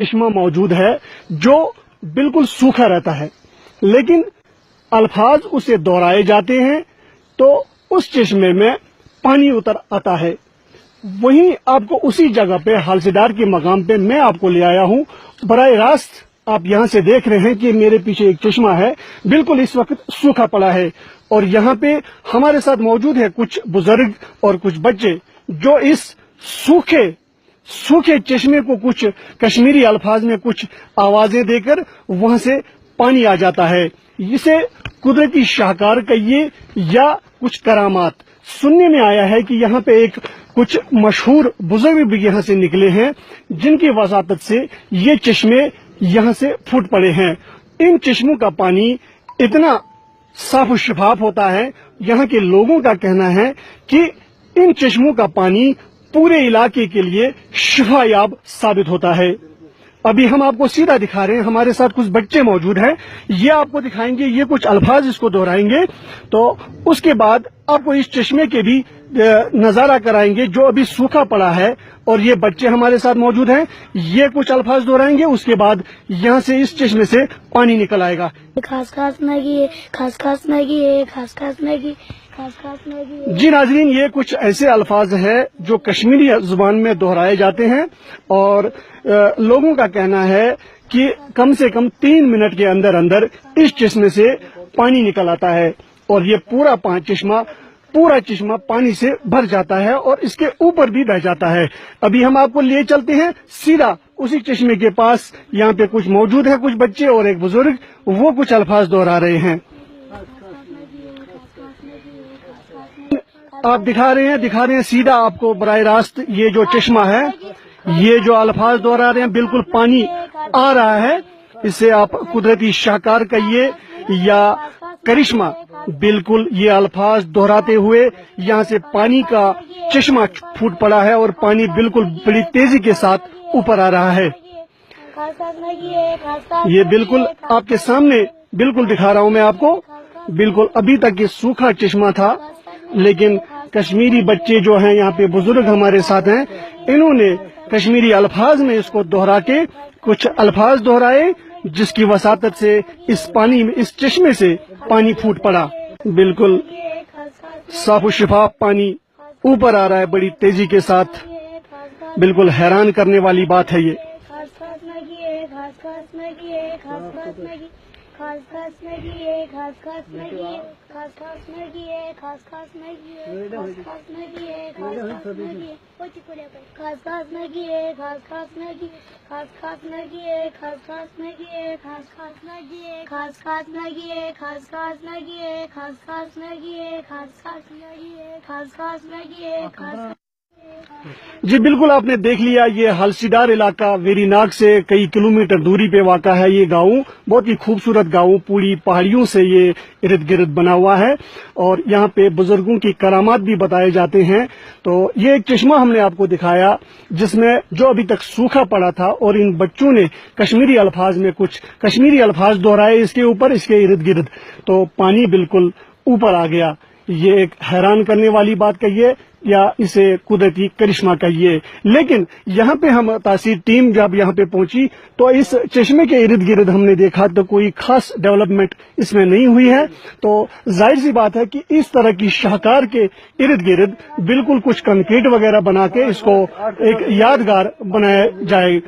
चश्मा मौजूद है जो बिल्कुल सूखा रहता है, लेकिन अल्फाज उसे दोहराए जाते हैं तो उस चश्मे में पानी उतर आता है। वहीं आपको उसी जगह पे हालसीदार के मकाम पे मैं आपको ले आया हूँ। बराह रास्त आप यहाँ से देख रहे हैं कि मेरे पीछे एक चश्मा है, बिल्कुल इस वक्त सूखा पड़ा है और यहाँ पे हमारे साथ मौजूद है कुछ बुजुर्ग और कुछ बच्चे जो इस सूखे चश्मे को कुछ कश्मीरी अल्फाज में कुछ आवाजें देकर वहां से पानी आ जाता है। इसे कुदरती शाहकार कहिए या कुछ करामात। सुनने में आया है कि यहाँ पे एक कुछ मशहूर बुजुर्ग भी यहाँ से निकले हैं जिनकी वसातत से ये चश्मे यहाँ से फूट पड़े हैं। इन चश्मों का पानी इतना साफ शफाफ होता है, यहाँ के लोगों का कहना है कि इन चश्मों का पानी पूरे इलाके के लिए शिफायाब साबित होता है। अभी हम आपको सीधा दिखा रहे हैं, हमारे साथ कुछ बच्चे मौजूद हैं, ये आपको दिखाएंगे, ये कुछ अल्फाज इसको दोहराएंगे, तो उसके बाद आपको इस चश्मे के भी नजारा कराएंगे जो अभी सूखा पड़ा है। और ये बच्चे हमारे साथ मौजूद हैं, ये कुछ अल्फाज दोहराएंगे, उसके बाद यहाँ से इस चश्मे से पानी निकल आएगा। खास खास मैगी, खास खास मैगी, खास खास मैगी, खास खास मैगी। जी नाजरीन, ये कुछ ऐसे अल्फाज है जो कश्मीरी जुबान में दोहराए जाते हैं और लोगों का कहना है कि कम से कम 3 मिनट के अंदर अंदर इस चश्मे से पानी निकल आता है और ये पूरा चश्मा पानी से भर जाता है और इसके ऊपर भी बह जाता है। अभी हम आपको लिए चलते हैं सीधा उसी चश्मे के पास। यहाँ पे कुछ मौजूद है, कुछ बच्चे और एक बुजुर्ग, वो कुछ अल्फाज दोहरा रहे हैं। आप दिखा रहे हैं सीधा आपको बराह रास्त ये जो चश्मा है, ये जो अल्फाज दोहरा रहे हैं, बिल्कुल पानी आ रहा है। इससे आप कुदरती शाहकार कहिए या करिश्मा, बिल्कुल ये अल्फाज दोहराते हुए यहाँ से पानी का चश्मा फूट पड़ा है और पानी बिल्कुल बड़ी तेजी के साथ ऊपर आ रहा है। ये बिल्कुल आपके सामने बिल्कुल दिखा रहा हूँ मैं आपको। बिल्कुल अभी तक ये सूखा चश्मा था, लेकिन कश्मीरी बच्चे जो हैं यहाँ पे बुजुर्ग हमारे साथ हैं, इन्होंने कश्मीरी अल्फाज में इसको दोहरा के कुछ अल्फाज दोहराए जिसकी वसातत से इस चश्मे से पानी फूट पड़ा। बिल्कुल साफ शफाफ पानी ऊपर आ रहा है बड़ी तेजी के साथ। बिल्कुल हैरान करने वाली बात है ये। खास खास मैगी, खास खास मैगी, खास खास मैगी, खास खास मैगी, खास खास मैगी, खास खास मैगी, खास खास मैगी, खास खास मैगी, खास खास मैगी, खास खास मैगी, खास खास मैगी, खास खास मैगी, खास खास मैगी, खास खास मैगी, खास खास मैगी, खास खास मैगी, खास। जी बिल्कुल, आपने देख लिया, ये हालसीदार इलाका वेरीनाग से कई किलोमीटर दूरी पे वाक़ा है। ये गांव बहुत ही खूबसूरत गांव, पूरी पहाड़ियों से ये इर्द गिर्द बना हुआ है और यहाँ पे बुजुर्गों की करामात भी बताए जाते हैं। तो ये एक चश्मा हमने आपको दिखाया जिसमें जो अभी तक सूखा पड़ा था और इन बच्चों ने कश्मीरी अल्फाज में कुछ कश्मीरी अल्फाज दोहराए इसके ऊपर, इसके इर्द गिर्द, तो पानी बिल्कुल ऊपर आ गया। ये एक हैरान करने वाली बात कहिए या इसे कुदरती करिश्मा कहिए। लेकिन यहाँ पे हम तासीर टीम जब यहाँ पे पहुंची तो इस चश्मे के इर्द गिर्द हमने देखा तो कोई खास डेवलपमेंट इसमें नहीं हुई है। तो जाहिर सी बात है कि इस तरह की शाहकार के इर्द गिर्द बिल्कुल कुछ कंक्रीट वगैरह बना के इसको एक यादगार बनाया जाए।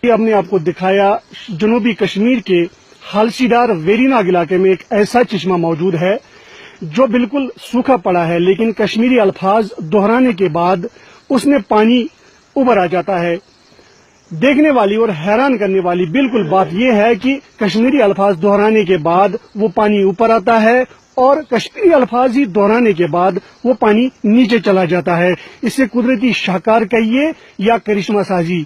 ये हमने आपको दिखाया जनूबी कश्मीर के हालसीडार वेरीनाग इलाके में एक ऐसा चश्मा मौजूद है जो बिल्कुल सूखा पड़ा है, लेकिन कश्मीरी अल्फाज दोहराने के बाद उसमें पानी उभर आ जाता है। देखने वाली और हैरान करने वाली बिल्कुल बात यह है कि कश्मीरी अल्फाज दोहराने के बाद वो पानी ऊपर आता है और कश्मीरी अल्फाज ही दोहराने के बाद वो पानी नीचे चला जाता है। इसे कुदरती शाहकार कहिए या करिश्मा साजी।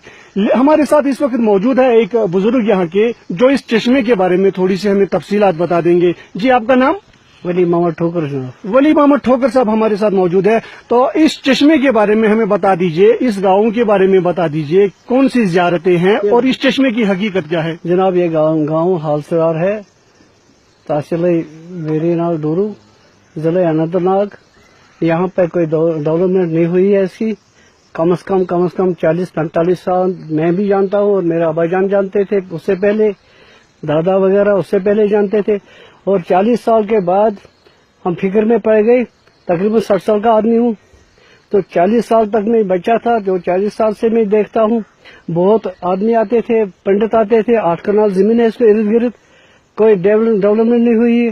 हमारे साथ इस वक्त मौजूद है एक बुजुर्ग यहाँ के, जो इस चश्मे के बारे में थोड़ी सी हमें तफसीलात बता देंगे। जी, आपका नाम? वली मोहम्मद ठोकर साहब। वली मोहम्मद ठोकर साहब हमारे साथ मौजूद है। तो इस चश्मे के बारे में हमें बता दीजिए, इस गाँव के बारे में बता दीजिए, कौन सी ज़ियारतें हैं और इस चश्मे की हकीकत क्या है? जनाब, ये गाँव हालसरार है, तहसील वेरीनाग डोरू, जिले अनंतनाग। यहाँ पे कोई डेवलपमेंट नहीं हुई है इसकी। कम से कम 40-45 साल मैं भी जानता हूँ और मेरे अब्बाजान जानते थे, उससे पहले दादा वगैरह उससे पहले जानते थे। और 40 साल के बाद हम फिक्र में पड़ गए। तकरीबन 60 साल का आदमी हूँ, तो 40 साल तक मैं बच्चा था। जो 40 साल से मैं देखता हूँ, बहुत आदमी आते थे, पंडित आते थे। 8 कनाल जमीन है इसको इर्द गिर्द, कोई डेवलपमेंट नहीं हुई।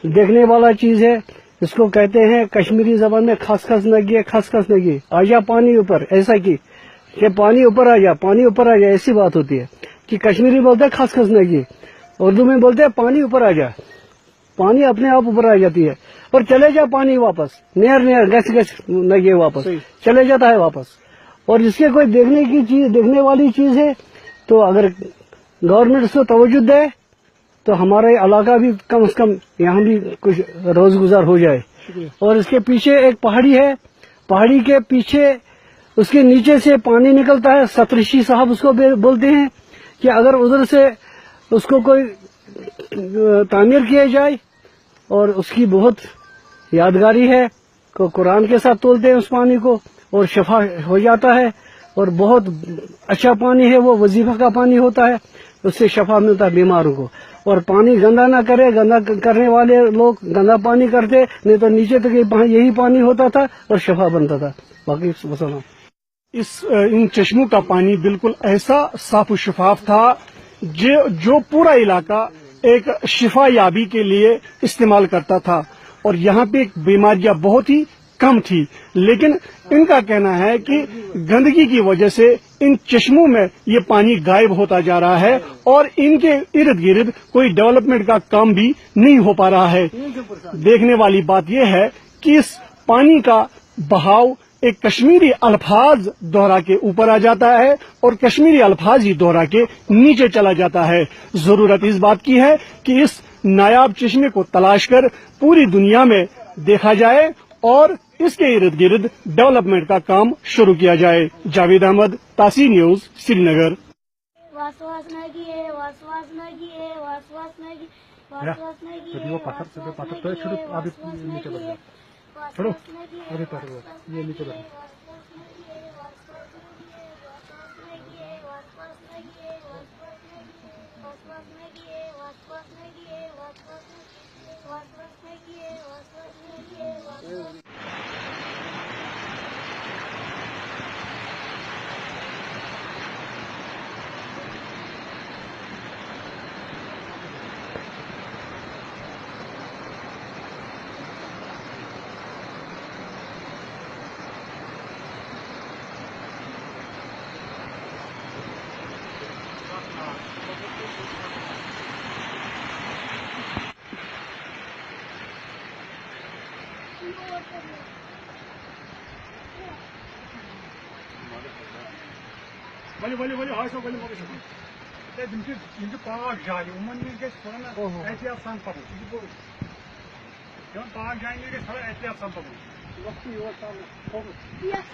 देखने वाला चीज है, इसको कहते हैं कश्मीरी जबान में खसखस नगी, खसखस नगी। आजा पानी ऊपर, ऐसा की पानी ऊपर आ जा, पानी ऊपर आ जा, ऐसी बात होती है कि कश्मीरी बोलते हैं खसखस नगी, उर्दू में बोलते हैं पानी ऊपर आ जा। पानी अपने आप ऊपर आ जाती है और चले जा पानी वापस, नहर गच नगे वापस चले जाता है वापस। और इसके कोई देखने वाली चीज है, तो अगर गवर्नमेंट इसको तवज्जो दे तो हमारा इलाका भी कम से कम यहाँ भी कुछ रोज गुजार हो जाए। और इसके पीछे एक पहाड़ी है, पहाड़ी के पीछे उसके नीचे से पानी निकलता है। सतरिशी साहब उसको बोलते हैं कि अगर उधर से उसको कोई तामीर किया जाए, और उसकी बहुत यादगारी है को कुरान के साथ तोलते हैं उस पानी को और शफा हो जाता है। और बहुत अच्छा पानी है, वो वजीफा का पानी होता है, उससे शफा मिलता है बीमारों को। और पानी गंदा ना करे, गंदा करने वाले लोग गंदा पानी करते, नहीं तो नीचे तक यही पानी होता था और शफा बनता था। बाकी वसलाम। इन चश्मों का पानी बिल्कुल ऐसा साफ और शफाफ था जो पूरा इलाका एक शिफा याबी के लिए इस्तेमाल करता था। और यहाँ पे बीमारियां बहुत ही कम थी, लेकिन इनका कहना है कि गंदगी की वजह से इन चश्मों में ये पानी गायब होता जा रहा है और इनके इर्द गिर्द कोई डेवलपमेंट का काम भी नहीं हो पा रहा है। देखने वाली बात यह है कि इस पानी का बहाव एक कश्मीरी अल्फाज दोहरा के ऊपर आ जाता है और कश्मीरी अल्फाज ही दोहरा के नीचे चला जाता है। जरूरत इस बात की है कि इस नायाब चश्मे को तलाश कर पूरी दुनिया में देखा जाए और इसके इर्द गिर्द डेवलपमेंट का काम शुरू किया जाए। जावेद अहमद, तासी न्यूज, श्रीनगर। छोड़ो अभी पर ये नीचे बैठो। वली हाशो वली मोके सको ते इनके पाक जाए उमन में के थोड़ा एहतियात सान पकड़ जो पाक जाएंगे के थोड़ा एहतियात सान पकड़। Yes,